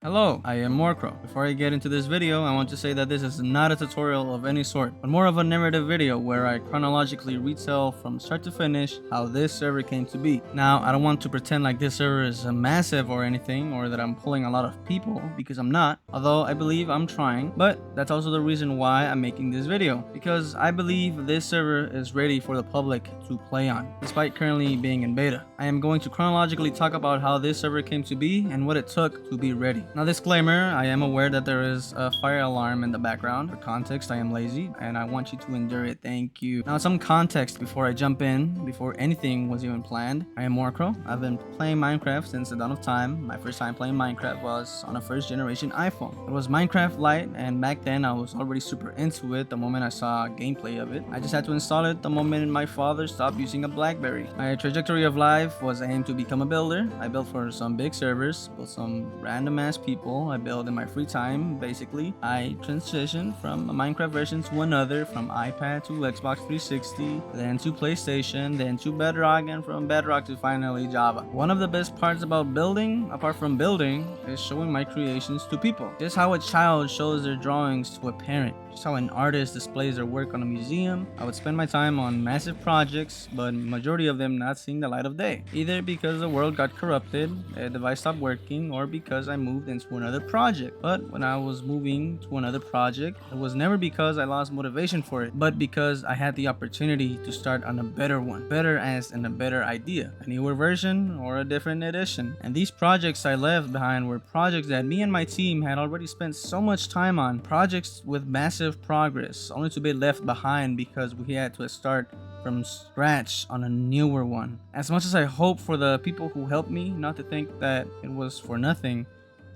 Hello, I am MoarCrow. Before I get into this video, I want to say that this is not a tutorial of any sort, but more of a narrative video where I chronologically retell from start to finish how this server came to be. Now, I don't want to pretend like this server is massive or anything, or that I'm pulling a lot of people, because I'm not, although I believe I'm trying, but that's also the reason why I'm making this video, because I believe this server is ready for the public to play on, despite currently being in beta. I am going to chronologically talk about how this server came to be and what it took to be ready. Now, disclaimer, I am aware that there is a fire alarm in the background. For context, I am lazy and I want you to endure it. Thank you. Now, some context before I jump in, before anything was even planned. I am MoarCrow. I've been playing Minecraft since the dawn of time. My first time playing Minecraft was on a first generation iPhone. It was Minecraft Lite, and back then I was already super into it the moment I saw gameplay of it. I just had to install it the moment my father stopped using a BlackBerry. My trajectory of life was aimed to become a builder. I built for some big servers, built some random ass people. I build in my free time. Basically, I transitioned from a Minecraft version to another, from iPad to Xbox 360, then to PlayStation, then to Bedrock, and from Bedrock to finally Java. One of the best parts about building, apart from building, is showing my creations to people. Just how a child shows their drawings to a parent, just how an artist displays their work on a museum. I would spend my time on massive projects, but majority of them not seeing the light of day, either because the world got corrupted, a device stopped working, or because I moved into another project. But when I was moving to another project, it was never because I lost motivation for it, but because I had the opportunity to start on a better one. Better as in a better idea, a newer version or a different edition. And these projects I left behind were projects that me and my team had already spent so much time on, projects with massive progress, only to be left behind because we had to start from scratch on a newer one. As much as I hope for the people who helped me not to think that it was for nothing,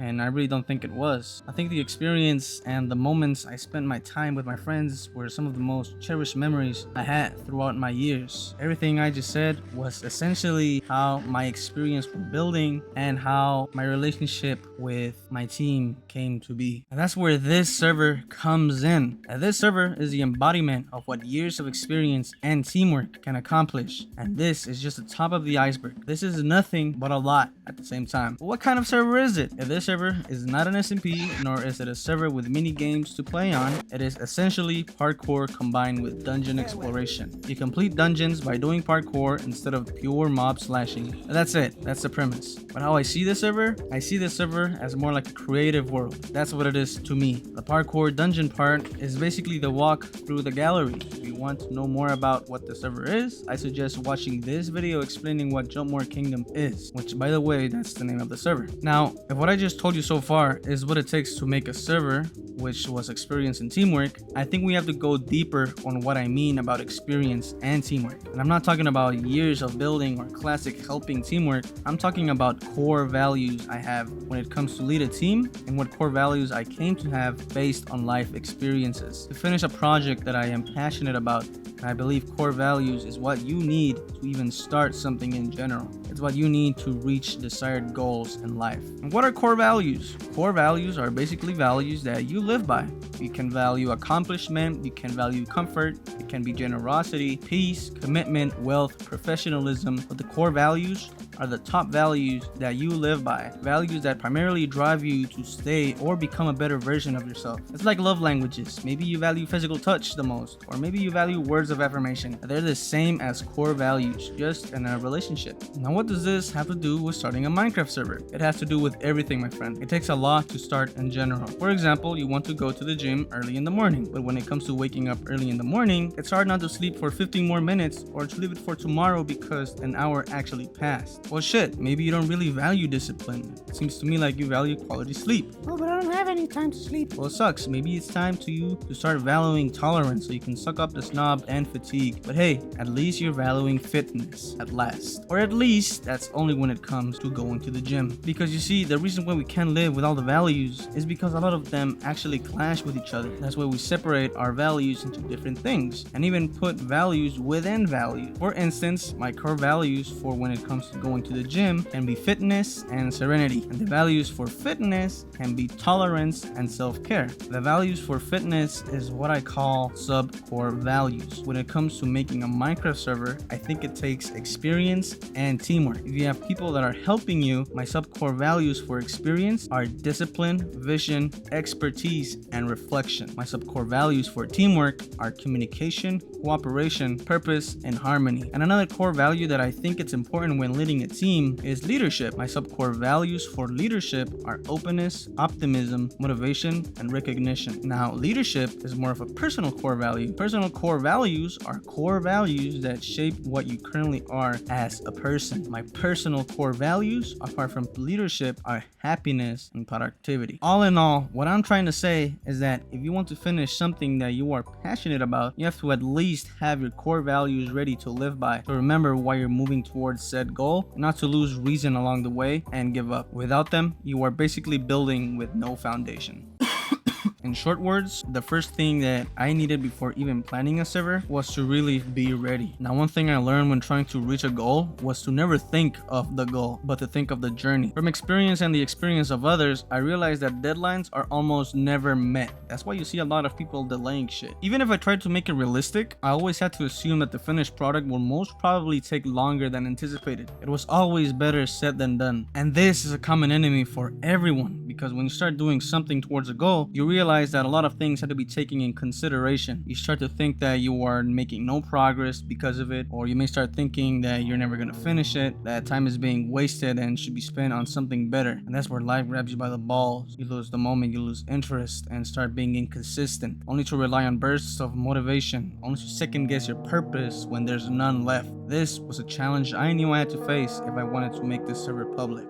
and I really don't think it was. I think the experience and the moments I spent my time with my friends were some of the most cherished memories I had throughout my years. Everything I just said was essentially how my experience with building and how my relationship with my team came to be. And that's where this server comes in. And this server is the embodiment of what years of experience and teamwork can accomplish. And this is just the top of the iceberg. This is nothing but a lot at the same time. But what kind of server is it? If this server is not an SMP, nor is it a server with mini games to play on, it is essentially parkour combined with dungeon exploration. You complete dungeons by doing parkour instead of pure mob slashing. That's it. That's the premise. But how I see this server? I see this server as more like a creative world. That's what it is to me. The parkour dungeon part is basically the walk through the gallery. If you want to know more about what the server is, I suggest watching this video explaining what JUMPMOORE Kingdom is, which, by the way, that's the name of the server. Now, if what I just told you so far is what it takes to make a server, which was experience and teamwork, I think we have to go deeper on what I mean about experience and teamwork. And I'm not talking about years of building or classic helping teamwork. I'm talking about core values I have when it comes to lead a team, and what core values I came to have based on life experiences. To finish a project that I am passionate about, I believe core values is what you need to even start something in general. It's what you need to reach desired goals in life. And what are core values? Core values are basically values that you live by. You can value accomplishment, you can value comfort, it can be generosity, peace, commitment, wealth, professionalism. But the core values are the top values that you live by. Values that primarily drive you to stay or become a better version of yourself. It's like love languages. Maybe you value physical touch the most, or maybe you value words of affirmation. They're the same as core values, just in a relationship. Now, what does this have to do with starting a Minecraft server? It has to do with everything, my friend. It takes a lot to start in general. For example, you want to go to the gym early in the morning, but when it comes to waking up early in the morning, it's hard not to sleep for 15 more minutes or to leave it for tomorrow because an hour actually passed. Well, shit, maybe you don't really value discipline. It seems to me like you value quality sleep. Oh, but I don't have any time to sleep. Well, it sucks. Maybe it's time to you to start valuing tolerance so you can suck up the snob and fatigue. But hey, at least you're valuing fitness at last. Or at least that's only when it comes to going to the gym. Because you see, the reason why we can't live with all the values is because a lot of them actually clash with each other. That's why we separate our values into different things and even put values within values. For instance, my core values for when it comes to going going to the gym can be fitness and serenity. And the values for fitness can be tolerance and self-care. The values for fitness is what I call sub-core values. When it comes to making a Minecraft server, I think it takes experience and teamwork. If you have people that are helping you, my sub-core values for experience are discipline, vision, expertise, and reflection. My sub-core values for teamwork are communication, cooperation, purpose, and harmony. And another core value that I think it's important when leading a team is leadership. My sub-core values for leadership are openness, optimism, motivation, and recognition. Now, leadership is more of a personal core value. Personal core values are core values that shape what you currently are as a person. My personal core values, apart from leadership, are happiness and productivity. All in all, what I'm trying to say is that if you want to finish something that you are passionate about, you have to at least have your core values ready to live by, to remember why you're moving towards said goal, not to lose reason along the way and give up. Without them, you are basically building with no foundation. In short words, the first thing that I needed before even planning a server was to really be ready. Now, one thing I learned when trying to reach a goal was to never think of the goal, but to think of the journey. From experience and the experience of others, I realized that deadlines are almost never met. That's why you see a lot of people delaying shit. Even if I tried to make it realistic, I always had to assume that the finished product will most probably take longer than anticipated. It was always better said than done. And this is a common enemy for everyone, because when you start doing something towards a goal, you realize that a lot of things had to be taken in consideration. You start to think that you are making no progress because of it, or you may start thinking that you're never going to finish it, that time is being wasted and should be spent on something better. And that's where life grabs you by the balls. You lose the moment, you lose interest, and start being inconsistent, only to rely on bursts of motivation, only to second guess your purpose when there's none left. This was a challenge I knew I had to face if I wanted to make this server public.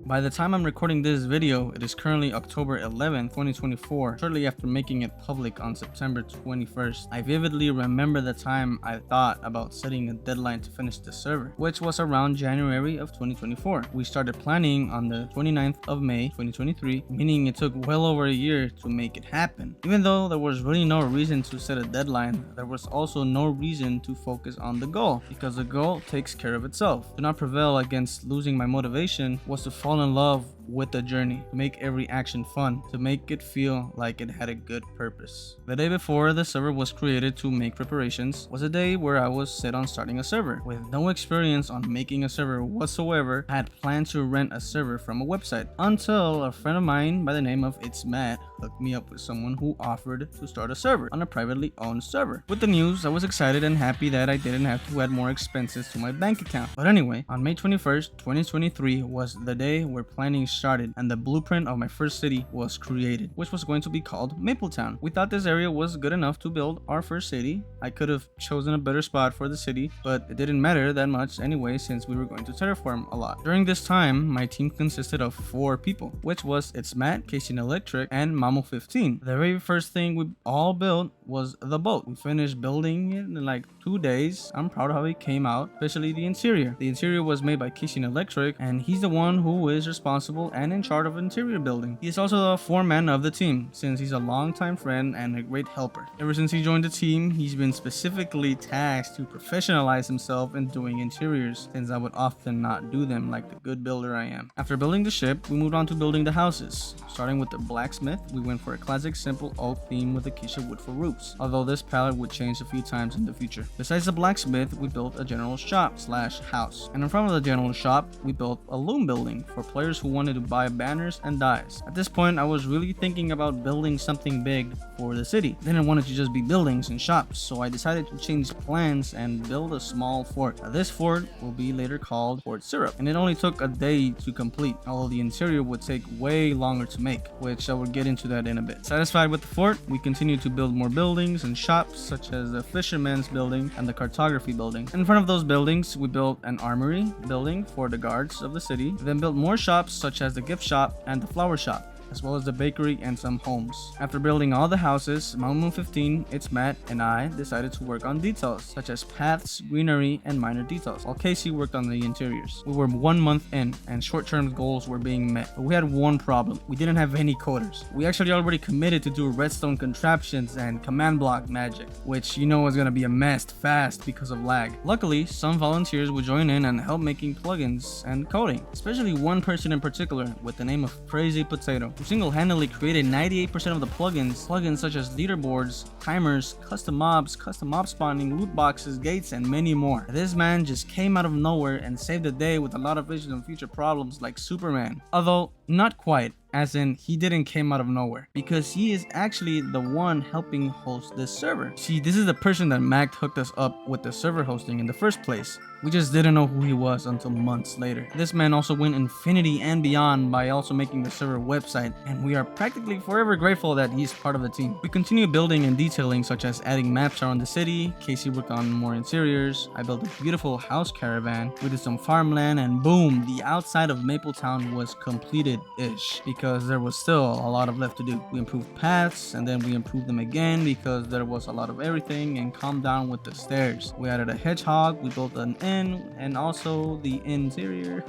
By the time I'm recording this video, it is currently October 11th, 2024, shortly after making it public on September 21st. I vividly remember the time I thought about setting a deadline to finish the server, which was around January of 2024. We started planning on the 29th of May, 2023, meaning it took well over a year to make it happen. Even though there was really no reason to set a deadline, there was also no reason to focus on the goal, because the goal takes care of itself. To not prevail against losing my motivation was to fall in love with the journey, to make every action fun, to make it feel like it had a good purpose. The day before the server was created to make preparations was a day where I was set on starting a server. With no experience on making a server whatsoever, I had planned to rent a server from a website, until a friend of mine by the name of It's Matt hooked me up with someone who offered to start a server on a privately owned server. With the news, I was excited and happy that I didn't have to add more expenses to my bank account. But anyway, on May 21st, 2023 was the day where planning started and the blueprint of my first city was created, which was going to be called Mapletown. We thought this area was good enough to build our first city. I could have chosen a better spot for the city, but it didn't matter that much anyway, since we were going to terraform a lot. During this time, my team consisted of 4 people, which was It's Matt, Casey Electric, and Mamo15. The very first thing we all built was the boat. We finished building it in like 2 days. I'm proud of how it came out, especially the interior. The interior was made by Casey Electric, and he's the one who is responsible and in charge of interior building. He is also the foreman of the team, since he's a longtime friend and a great helper. Ever since he joined the team, he's been specifically tasked to professionalize himself in doing interiors, since I would often not do them like the good builder I am. After building the ship, we moved on to building the houses. Starting with the blacksmith, we went for a classic simple oak theme with acacia wood for roofs, although this palette would change a few times in the future. Besides the blacksmith, we built a general shop / house, and in front of the general shop, we built a loom building for players who wanted to buy banners and dies. At this point, I was really thinking about building something big for the city. Then I wanted to just be buildings and shops, so I decided to change plans and build a small fort. Now, this fort will be later called Fort Syrup, and it only took a day to complete, although the interior would take way longer to make, which I will get into that in a bit. Satisfied with the fort, we continued to build more buildings and shops, such as the Fisherman's Building and the Cartography Building. In front of those buildings, we built an armory building for the guards of the city, then built more shops such as the gift shop and the flower shop. as well as the bakery and some homes. After building all the houses, Mount Moon 15, its Matt, and I decided to work on details such as paths, greenery, and minor details, while Casey worked on the interiors. We were 1 month in, and short-term goals were being met, but we had one problem. We didn't have any coders. We actually already committed to do redstone contraptions and command block magic, which you know was gonna be a mess fast because of lag. Luckily, some volunteers would join in and help making plugins and coding, especially one person in particular with the name of Crazy Potato, who single-handedly created 98% of the plugins such as leaderboards, timers, custom mobs, custom mob spawning, loot boxes, gates, and many more. This man just came out of nowhere and saved the day with a lot of vision on future problems like Superman. Although, not quite, as in he didn't came out of nowhere, because he is actually the one helping host this server. See, this is the person that Mac hooked us up with the server hosting in the first place. We just didn't know who he was until months later. This man also went infinity and beyond by also making the server website, and we are practically forever grateful that he's part of the team. We continue building and detailing, such as adding maps around the city. Casey worked on more interiors. I built a beautiful house caravan. We did some farmland, and boom, the outside of Mapletown was completed-ish, because there was still a lot of left to do. We improved paths, and then we improved them again because there was a lot of everything, and calmed down with the stairs. We added a hedgehog. We built an inn, and also the interior.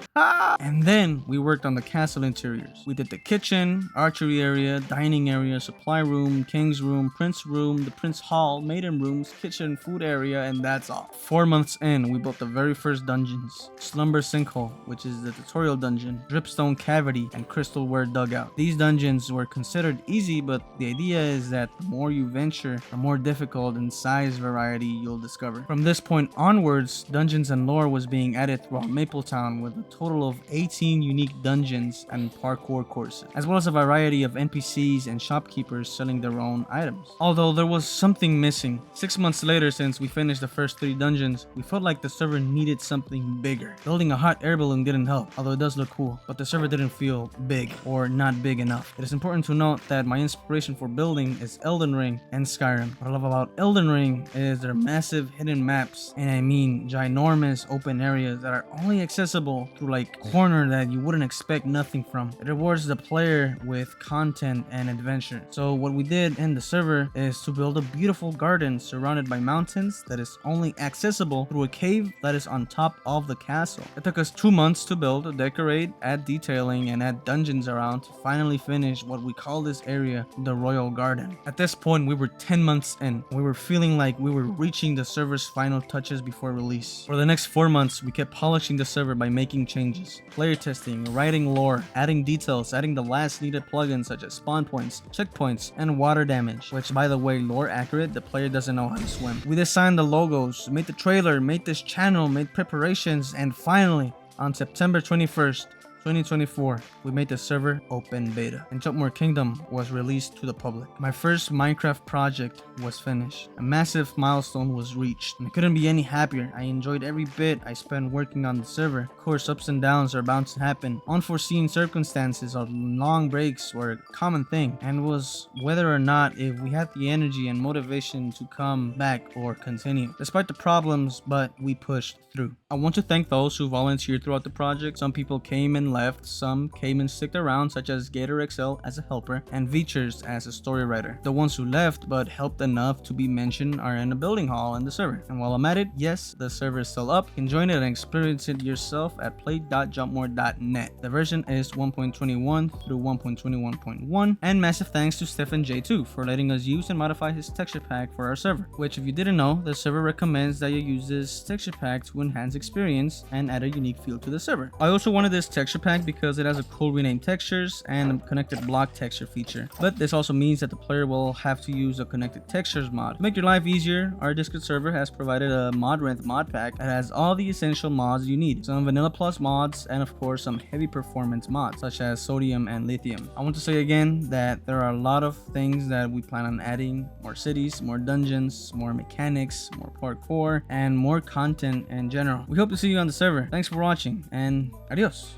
And then we worked on the castle interiors. We did the kitchen, archery area, dining area, supply room, king's room, prince room, the prince hall, maiden rooms, kitchen, food area, and that's all. 4 months in, we built the very first dungeons: Slumber Sinkhole, which is the tutorial dungeon, Dripstone Cavity, and Crystalware Dugout. These dungeons were considered easy, but the idea is that the more you venture, the more difficult in size variety you'll discover. From this point onwards, dungeons and lore was being added throughout Mapletown, with a total of 18 unique dungeons and parkour courses, as well as a variety of NPCs and shopkeepers selling their own items. Although there was something missing. 6 months later, since we finished the first 3 dungeons, we felt like the server needed something bigger. Building a hot air balloon didn't help, although it does look cool, but the server didn't feel big, or not big enough. It is important to note that my inspiration for building is Elden Ring and Skyrim. What I love about Elden Ring is their massive hidden maps, and I mean ginormous open areas that are only accessible through like corner that you wouldn't expect nothing from. It rewards the player with content and adventure. So what we did in the server is to build a beautiful garden surrounded by mountains that is only accessible through a cave that is on top of the castle. It took us 2 months to build, decorate, add detailing, and add dungeons around to finally finish what we call this area the Royal Garden. At this point, we were 10 months in. We were feeling like we were reaching the server's final touches before release. For the next 4 months, we kept polishing the server by making changes, player testing, writing lore, adding details, adding the last needed plugins such as spawn points, checkpoints, and water damage, which, by the way, lore accurate, the player doesn't know how to swim. We designed the logos, made the trailer, made this channel, made preparations, and finally, on September 21st, 2024, we made the server open beta, and JUMPMOORE Kingdom was released to the public. My first Minecraft project was finished. A massive milestone was reached, and I couldn't be any happier. I enjoyed every bit I spent working on the server. Of course, ups and downs are bound to happen. Unforeseen circumstances or long breaks were a common thing, and was whether or not if we had the energy and motivation to come back or continue. Despite the problems, but we pushed through. I want to thank those who volunteered throughout the project. Some people came and left, some came and sticked around, such as Gator XL as a helper and Features as a story writer. The ones who left but helped enough to be mentioned are in the building hall in the server. And while I'm at it, yes, the server is still up. You can join it and experience it yourself at play.jumpmoore.net. The version is 1.21 through 1.21.1, and massive thanks to Stefan J2 for letting us use and modify his texture pack for our server, which, if you didn't know, the server recommends that you use this texture pack to enhance experience and add a unique feel to the server. I also wanted this texture pack because it has a cool renamed textures and a connected block texture feature, but this also means that the player will have to use a connected textures mod. To make your life easier, our Discord server has provided a ModRenth mod pack that has all the essential mods you need, some vanilla plus mods, and of course some heavy performance mods such as sodium and lithium. I want to say again that there are a lot of things that we plan on adding: more cities, more dungeons, more mechanics, more parkour, and more content in general. We hope to see you on the server. Thanks for watching, and adios.